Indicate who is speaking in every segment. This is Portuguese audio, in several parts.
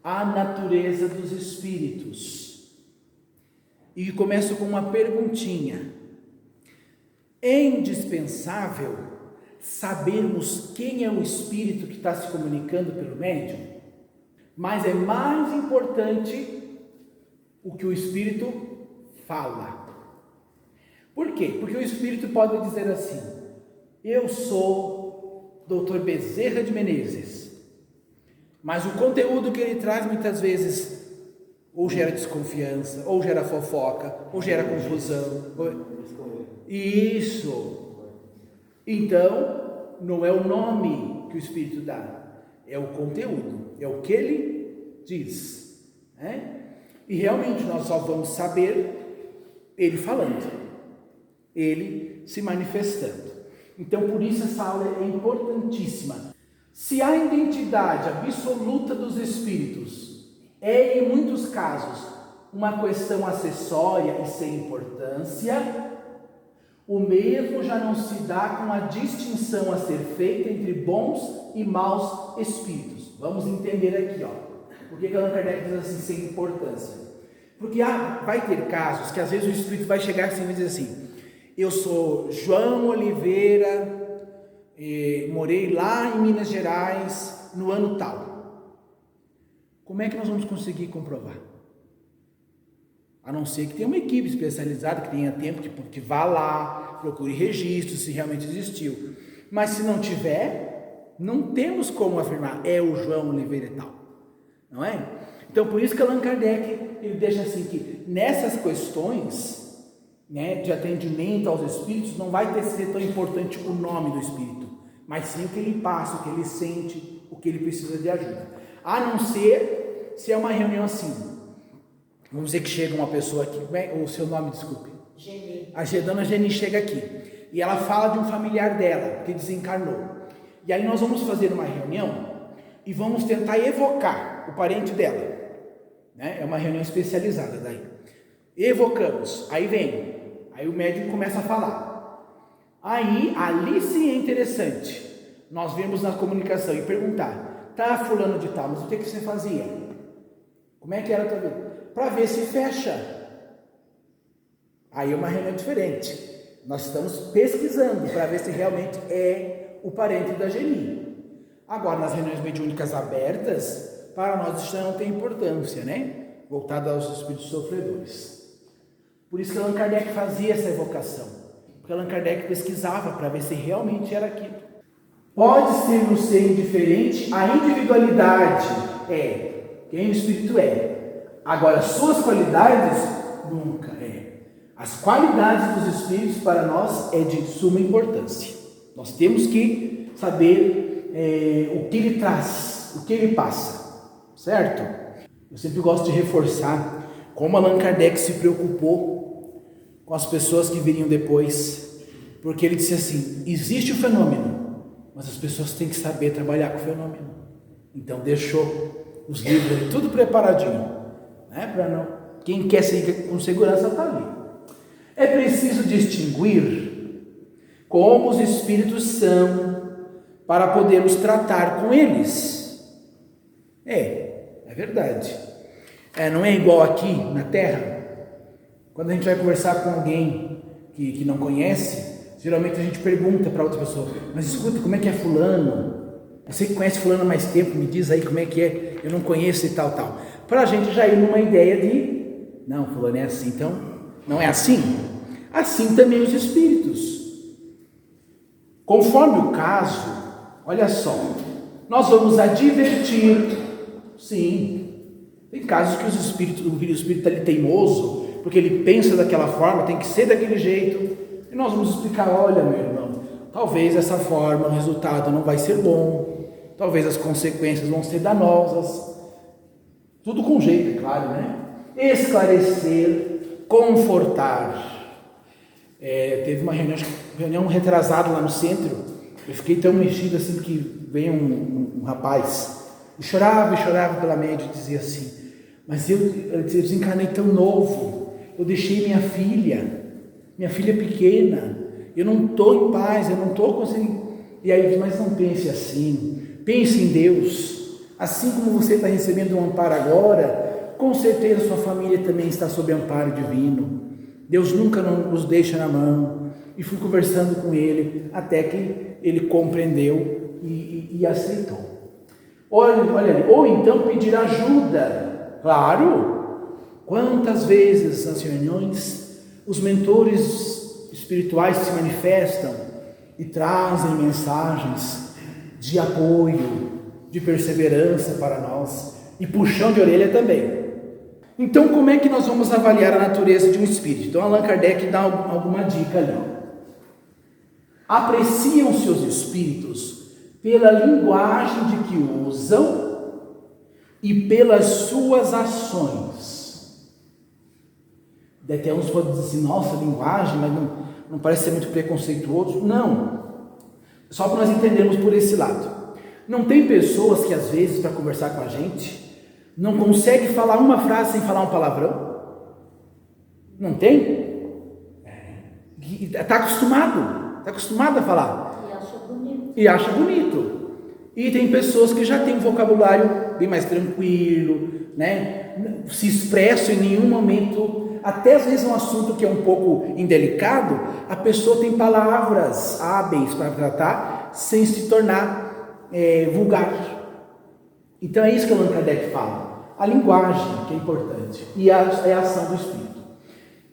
Speaker 1: a natureza dos espíritos. E começo com uma perguntinha. É indispensável sabermos quem é o espírito que está se comunicando pelo médium? Mas é mais importante o que o espírito fala. Por quê? Porque o espírito pode dizer assim: eu sou Dr. Bezerra de Menezes, mas o conteúdo que ele traz muitas vezes ou gera desconfiança, ou gera fofoca, ou gera confusão. Isso. Então, não é o nome que o espírito dá, é o conteúdo, é o que ele diz, né? E realmente nós só vamos saber ele falando, ele se manifestando. Então, por isso essa aula é importantíssima. Se a identidade absoluta dos espíritos é, em muitos casos, uma questão acessória e sem importância, o mesmo já não se dá com a distinção a ser feita entre bons e maus espíritos. Vamos entender aqui, por que Allan Kardec diz assim, sem importância? Porque vai ter casos que às vezes o espírito vai chegar assim e dizer assim: eu sou João Oliveira, morei lá em Minas Gerais no ano tal. Como é que nós vamos conseguir comprovar? A não ser que tenha uma equipe especializada, que tenha tempo, que vá lá, procure registro, se realmente existiu. Mas se não tiver, não temos como afirmar, é o João Oliveira e tal. Não é? Então, por isso que Allan Kardec, ele deixa assim que nessas questões, né, de atendimento aos espíritos, não vai ter ser tão importante o nome do espírito, mas sim o que ele passa, o que ele sente, o que ele precisa de ajuda. A não ser se é uma reunião assim. Vamos dizer que chega uma pessoa aqui, o seu nome, desculpe.
Speaker 2: Geni.
Speaker 1: A dona Geni chega aqui e ela fala de um familiar dela que desencarnou. E aí nós vamos fazer uma reunião e vamos tentar evocar o parente dela, né? É uma reunião especializada daí. Evocamos, aí o médium começa a falar. Aí, ali sim é interessante nós vemos na comunicação e perguntar: tá, fulano de tal, mas o que você fazia? Como é que era a tua vida? Para ver se fecha. Aí é uma reunião diferente. Nós estamos pesquisando para ver se realmente é o parente da Geni. Agora, nas reuniões mediúnicas abertas, para nós isso não tem importância, né? Voltado aos espíritos sofredores. Por isso que Allan Kardec fazia essa evocação. Porque Allan Kardec pesquisava para ver se realmente era aquilo. Pode ser no ser indiferente a individualidade, quem o espírito é. Agora, suas qualidades, nunca é. As qualidades dos espíritos para nós é de suma importância. Nós temos que saber o que ele traz, o que ele passa, certo? Eu sempre gosto de reforçar como Allan Kardec se preocupou com as pessoas que viriam depois, porque ele disse assim: existe o fenômeno, mas as pessoas têm que saber trabalhar com o fenômeno. Então deixou os livros tudo preparadinho. Para não, quem quer seguir com segurança está ali. É preciso distinguir como os espíritos são para podermos tratar com eles. É verdade. Não é igual aqui na Terra. Quando a gente vai conversar com alguém que não conhece, geralmente a gente pergunta para outra pessoa: mas escuta, como é que é fulano? Você que conhece fulano há mais tempo, me diz aí como é que é. Eu não conheço e tal. Para a gente já ir numa ideia de, não, fulano é assim, então não é assim? Assim também os espíritos. Conforme o caso, olha só, nós vamos advertir, sim, tem casos que o espírito está ali teimoso, porque ele pensa daquela forma, tem que ser daquele jeito, e nós vamos explicar: olha, meu irmão, talvez dessa forma o resultado não vai ser bom, talvez as consequências vão ser danosas. Tudo com jeito, é claro, né? Esclarecer, confortar. Teve uma reunião retrasada lá no centro. Eu fiquei tão mexido assim que veio um rapaz e chorava pela média e dizia assim: mas eu desencarnei tão novo, eu deixei minha filha pequena, eu não estou em paz, eu não estou conseguindo. E aí, mas não pense assim, pense em Deus. Assim como você está recebendo um amparo agora, com certeza sua família também está sob amparo divino. Deus nunca nos deixa na mão. E fui conversando com ele até que ele compreendeu e aceitou. Olha ali, ou então pedir ajuda. Claro, quantas vezes nas reuniões os mentores espirituais se manifestam e trazem mensagens de apoio, de perseverança para nós e puxão de orelha também. Então, como é que nós vamos avaliar a natureza de um espírito? Então, Allan Kardec dá alguma dica ali. Apreciam seus espíritos pela linguagem de que usam e pelas suas ações. Até uns podem dizer assim, nossa, linguagem, mas não parece ser muito preconceituoso. Não, só para nós entendermos por esse lado. Não tem pessoas que às vezes, para conversar com a gente, não consegue falar uma frase sem falar um palavrão? Não tem? Está acostumado a falar. E acha bonito. E tem pessoas que já têm um vocabulário bem mais tranquilo, né? Se expressam em nenhum momento, até às vezes um assunto que é um pouco indelicado, a pessoa tem palavras hábeis para tratar sem se tornar vulgar. Então é isso que o Allan Kardec fala. A linguagem que é importante e a ação do espírito.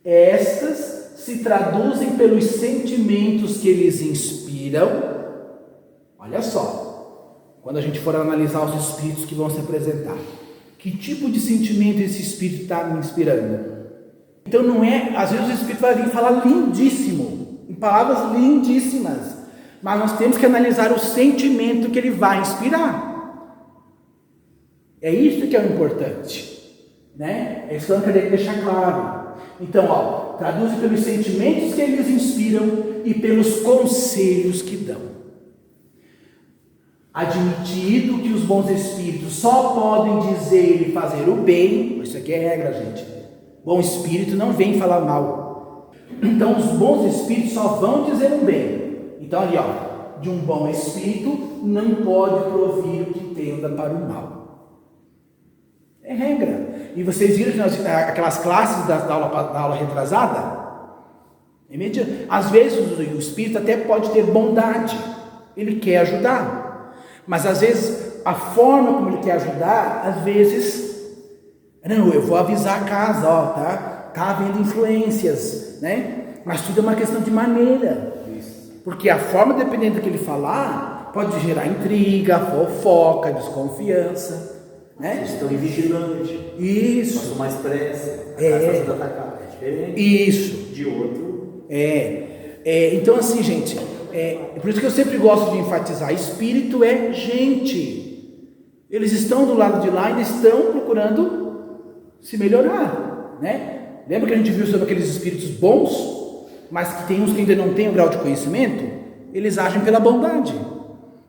Speaker 1: Estas se traduzem pelos sentimentos que eles inspiram. Olha só, quando a gente for analisar os espíritos que vão se apresentar, que tipo de sentimento esse espírito está me inspirando? Então não é, às vezes o espírito vai vir falar lindíssimo, em palavras lindíssimas, mas nós temos que analisar o sentimento que ele vai inspirar. É isso que é o importante, né? É isso que eu queria deixar claro. Então, traduz pelos sentimentos que eles inspiram e pelos conselhos que dão. Admitido que os bons espíritos só podem dizer e fazer o bem, isso aqui é regra, gente. Bom espírito não vem falar mal. Então, os bons espíritos só vão dizer o bem. Então, ali, de um bom espírito não pode provir o que tenda para o mal. É regra. E vocês viram que aquelas classes da aula retrasada? Às vezes o espírito até pode ter bondade, ele quer ajudar, mas às vezes a forma como ele quer ajudar, às vezes, não, eu vou avisar a casa, tá havendo influências, né? Mas tudo é uma questão de maneira, porque a forma, dependendo do que ele falar, pode gerar intriga, fofoca, desconfiança. Né?
Speaker 2: Vocês estão em vigilante.
Speaker 1: Isso.
Speaker 2: Passam mais pressa. É diferente.
Speaker 1: Isso.
Speaker 2: De outro.
Speaker 1: Então, assim, gente, por isso que eu sempre gosto de enfatizar: espírito é gente. Eles estão do lado de lá e estão procurando se melhorar, né? Lembra que a gente viu sobre aqueles espíritos bons, mas que tem uns que ainda não têm o grau de conhecimento? Eles agem pela bondade.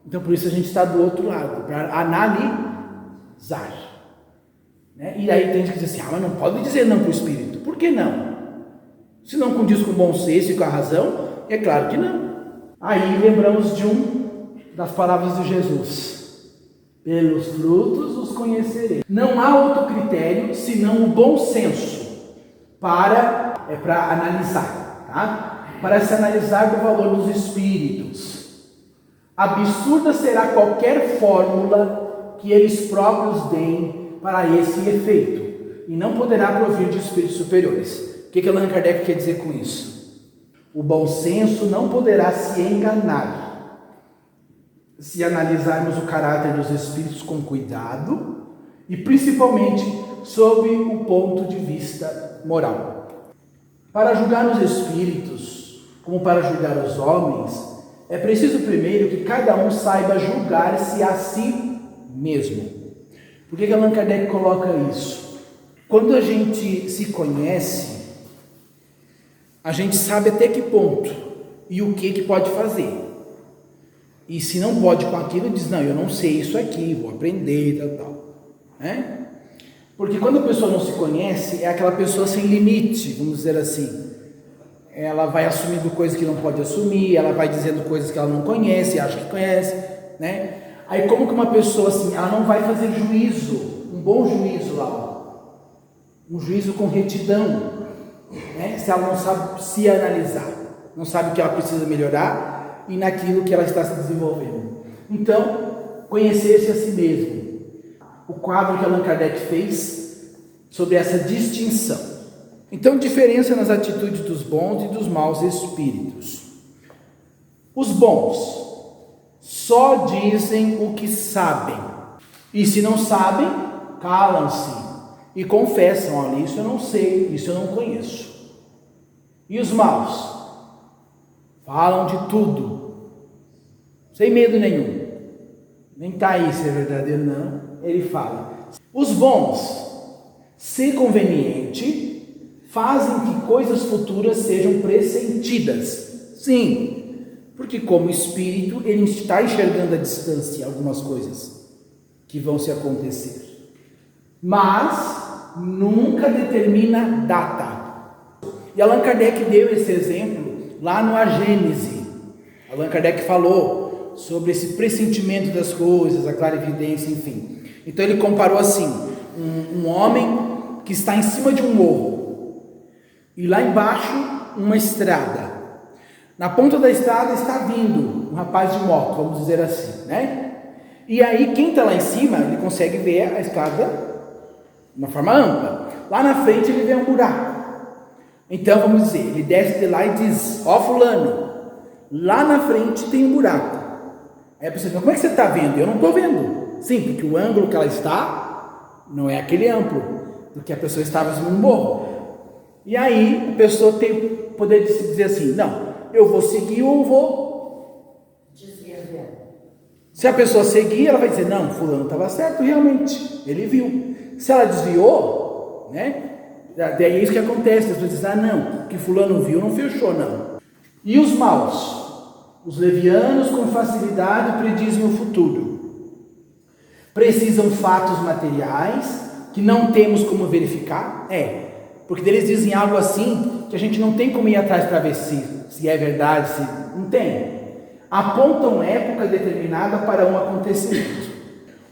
Speaker 1: Então, por isso a gente está do outro lado, para analisar. Né? E aí tem gente que diz assim, mas não pode dizer não para o espírito. Por que não? Se não condiz com o bom senso e com a razão, é claro que não. Aí lembramos das palavras de Jesus: pelos frutos os conhecereis. Não há outro critério senão o bom senso para analisar, tá? Para se analisar do valor dos espíritos. Absurda será qualquer fórmula que eles próprios deem para esse efeito, e não poderá provir de espíritos superiores. O que Allan Kardec quer dizer com isso? O bom senso não poderá se enganar se analisarmos o caráter dos espíritos com cuidado e principalmente sob o ponto de vista moral. Para julgar os espíritos, como para julgar os homens, é preciso primeiro que cada um saiba julgar-se a si mesmo. Por que Allan Kardec coloca isso? Quando a gente se conhece, a gente sabe até que ponto e o que pode fazer. E se não pode com aquilo, diz, não, eu não sei isso aqui, vou aprender, tal. Né? Porque quando a pessoa não se conhece, é aquela pessoa sem limite, vamos dizer assim. Ela vai assumindo coisas que não pode assumir, ela vai dizendo coisas que ela não conhece, acha que conhece, né? Aí como que uma pessoa assim, ela não vai fazer juízo, um bom juízo lá, um juízo com retidão, né? Se ela não sabe se analisar, não sabe o que ela precisa melhorar e naquilo que ela está se desenvolvendo. Então, conhecer-se a si mesmo. O quadro que Allan Kardec fez sobre essa distinção. Então, diferença nas atitudes dos bons e dos maus espíritos. Os bons só dizem o que sabem, e se não sabem, calam-se e confessam: olha, isso eu não sei, isso eu não conheço. E os maus falam de tudo, sem medo nenhum, nem está aí se é verdadeiro não, ele fala. Os bons, se conveniente, fazem que coisas futuras sejam pressentidas, sim, porque como espírito, ele está enxergando à distância algumas coisas que vão se acontecer. Mas nunca determina data. E Allan Kardec deu esse exemplo lá no A Gênese. Allan Kardec falou sobre esse pressentimento das coisas, a clarividência, enfim. Então ele comparou assim, um homem que está em cima de um morro e lá embaixo uma estrada. Na ponta da estrada está vindo um rapaz de moto, vamos dizer assim, né? E aí quem está lá em cima, ele consegue ver a estrada de uma forma ampla. Lá na frente ele vê um buraco. Então vamos dizer, ele desce de lá e diz: ó fulano, lá na frente tem um buraco. Aí a pessoa diz: como é que você está vendo? Eu não estou vendo. Sim, porque o ângulo que ela está não é aquele amplo do que a pessoa estava no morro. E aí a pessoa tem o poder de se dizer assim: não, eu vou seguir ou vou desviar. Se a pessoa seguir, ela vai dizer: não, fulano estava certo, realmente, ele viu. Se ela desviou, né? Daí é isso que acontece, as pessoas dizem: ah não, que fulano viu, não fechou não. E os maus? Os levianos com facilidade predizem o futuro. Precisam fatos materiais que não temos como verificar, porque eles dizem algo assim que a gente não tem como ir atrás para ver se é verdade, se não tem. Apontam época determinada para um acontecimento.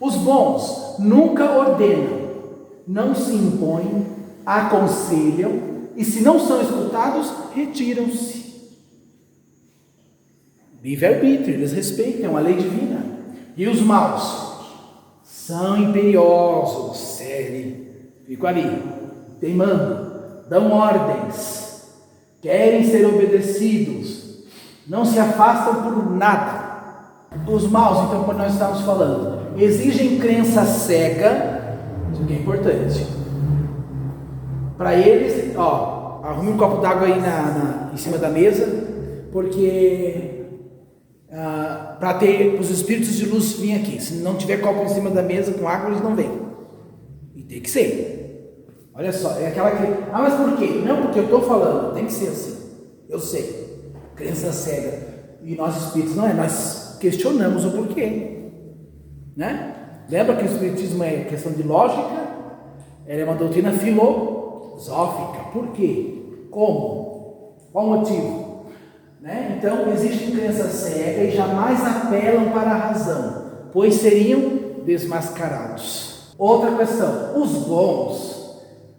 Speaker 1: Os bons nunca ordenam, não se impõem, aconselham e, se não são escutados, retiram-se. Livre-arbítrio, eles respeitam a lei divina. E os maus são imperiosos, ficam ali, teimando, dão ordens, querem ser obedecidos, não se afastam por nada. Os maus, então, quando nós estamos falando, exigem crença cega, isso que é importante. Para eles, arrume um copo d'água aí em cima da mesa, porque para os espíritos de luz virem aqui. Se não tiver copo em cima da mesa com água, eles não vêm. E tem que ser. Olha só, é aquela que... mas por quê? Não, porque eu estou falando, tem que ser assim. Eu sei. Crença cega. E nós espíritos não é, nós questionamos o porquê. Né? Lembra que o espiritismo é questão de lógica? Ela é uma doutrina filosófica. Por quê? Como? Qual o motivo? Né? Então, existem crenças cegas e jamais apelam para a razão, pois seriam desmascarados. Outra questão: os bons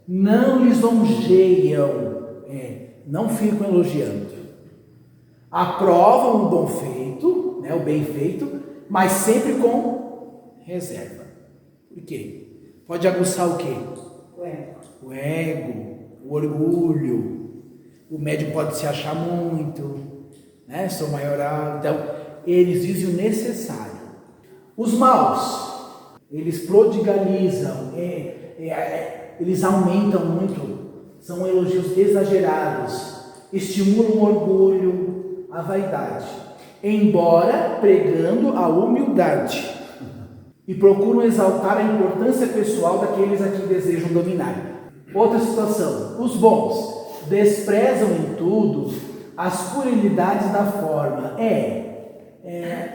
Speaker 1: não lisonjeiam, não ficam elogiando, aprovam o bom feito, né, o bem feito, mas sempre com reserva. Por quê? Pode aguçar o quê? O ego, o orgulho. O médium pode se achar muito, né? Sou maioral. Então, eles dizem o necessário. Os maus, eles prodigalizam, eles aumentam muito, são elogios exagerados, estimulam o orgulho, a vaidade, embora pregando a humildade, e procuram exaltar a importância pessoal daqueles a quem desejam dominar. Outra situação: os bons desprezam em tudo as puerilidades da forma.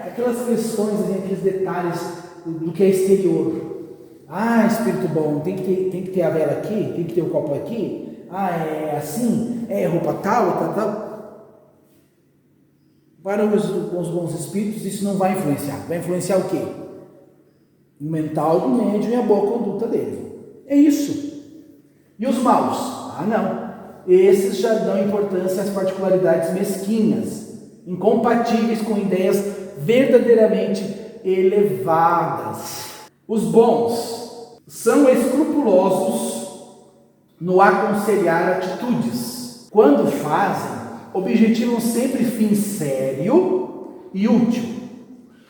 Speaker 1: Aquelas questões, aqueles detalhes do que é exterior. Espírito bom, tem que ter a vela aqui, tem que ter o copo aqui. É assim, roupa tal. Para os bons espíritos, isso não vai influenciar. Vai influenciar o quê? O mental do médium e a boa conduta dele. É isso. E os maus? Ah, não. Esses já dão importância às particularidades mesquinhas, incompatíveis com ideias verdadeiramente elevadas. Os bons são escrupulosos no aconselhar atitudes. Quando fazem, objetivam sempre fim sério e útil.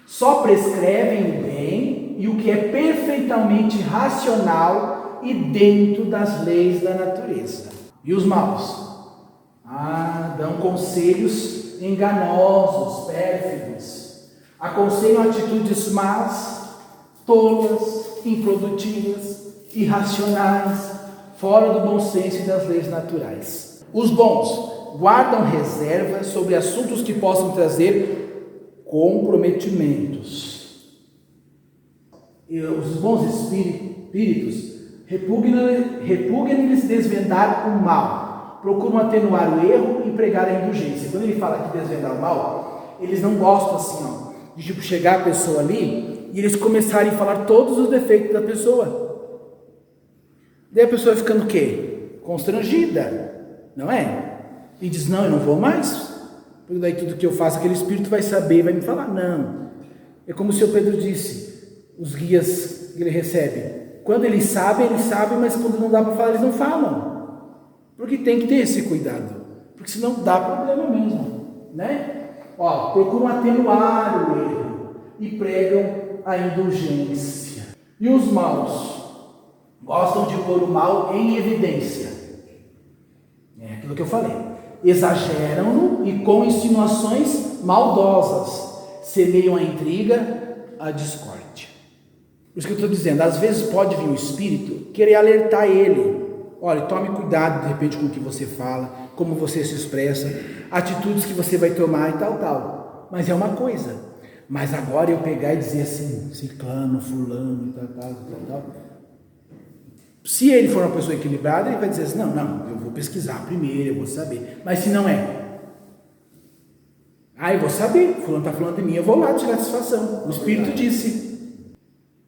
Speaker 1: Só prescrevem o bem e o que é perfeitamente racional e dentro das leis da natureza. E os maus? Dão conselhos enganosos, pérfidos. Aconselham atitudes más, tolas, improdutivas, irracionais, fora do bom senso e das leis naturais. Os bons guardam reserva sobre assuntos que possam trazer comprometimentos. E os bons espíritos repugnam-lhes desvendar o mal, procuram atenuar o erro e pregar a indulgência. Quando ele fala que desvendar o mal, eles não gostam assim, de tipo chegar a pessoa ali e eles começarem a falar todos os defeitos da pessoa. Daí a pessoa vai ficando o quê? Constrangida, não é? E diz, não, eu não vou mais, porque daí tudo que eu faço, aquele espírito vai saber, vai me falar. Não, é como o seu Pedro disse, os guias que ele recebe, quando eles sabem, mas quando não dá para falar, eles não falam, porque tem que ter esse cuidado, porque senão dá problema mesmo, né? Procuram atenuar o erro e pregam a indulgência. E os maus gostam de pôr o mal em evidência, é aquilo que eu falei, exageram-no e com insinuações maldosas semeiam a intriga, a discórdia. Por isso que eu estou dizendo, às vezes pode vir um espírito querer alertar ele. Olha, tome cuidado de repente com o que você fala, como você se expressa, atitudes que você vai tomar e tal. Mas é uma coisa. Mas agora eu pegar e dizer assim, ciclano, fulano, tal. Se ele for uma pessoa equilibrada, ele vai dizer assim, não, eu vou pesquisar primeiro, eu vou saber. Mas se não é, eu vou saber, fulano está falando de mim, eu vou lá tirar satisfação. O espírito disse.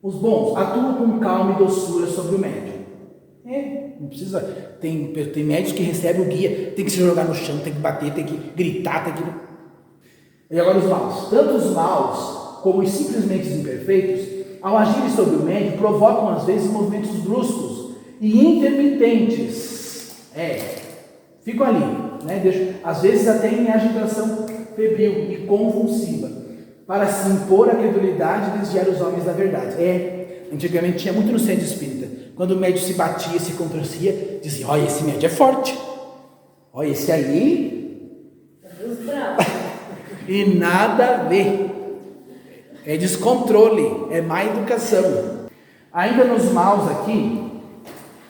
Speaker 1: Os bons atuam com calma e doçura sobre o médium. Não precisa. Tem médios que recebem o guia, tem que se jogar no chão, tem que bater, tem que gritar, tem que. E agora os maus. Tanto os maus como os simplesmente imperfeitos, ao agirem sobre o médium, provocam às vezes movimentos bruscos e intermitentes. Ficam ali, né? Às vezes até em agitação febril e convulsiva, para se impor a credulidade e desviar os homens da verdade. Antigamente tinha muito no centro espírita. Quando o médium se batia, se contorcia, dizia, olha, esse médium é forte. Olha, esse aí... E nada a ver. É descontrole, é má educação. Ainda nos maus aqui,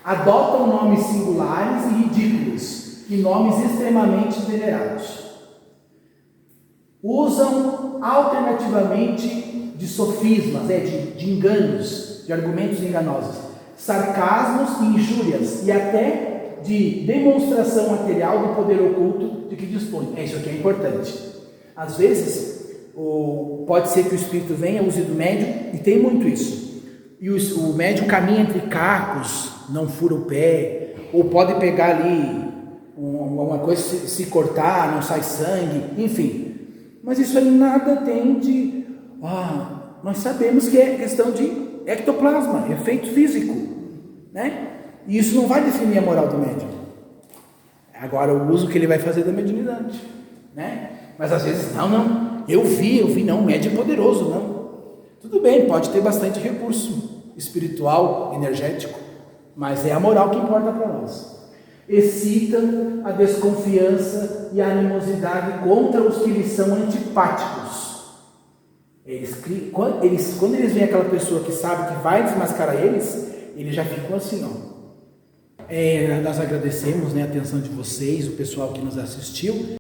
Speaker 1: adotam nomes singulares e ridículos, e nomes extremamente venerados. Usam alternativamente de sofismas, de enganos, de argumentos enganosos, sarcasmos e injúrias, e até de demonstração material do poder oculto de que dispõe. Isso aqui é importante. Às vezes, pode ser que o espírito venha, use do médium, e tem muito isso. E o médium caminha entre cacos, não fura o pé, ou pode pegar ali uma coisa, se cortar, não sai sangue, enfim. Mas isso aí nada tem de... nós sabemos que é questão de ectoplasma, efeito físico, né? E isso não vai definir a moral do médium. Agora, o uso que ele vai fazer da mediunidade, né? Mas às vezes, não, eu vi, não, o médium é poderoso, não. Tudo bem, pode ter bastante recurso espiritual, energético, mas é a moral que importa para nós. Excitam a desconfiança e a animosidade contra os que lhes são antipáticos. Quando eles veem aquela pessoa que sabe que vai desmascarar eles já ficam assim, nós agradecemos, a atenção de vocês, o pessoal que nos assistiu.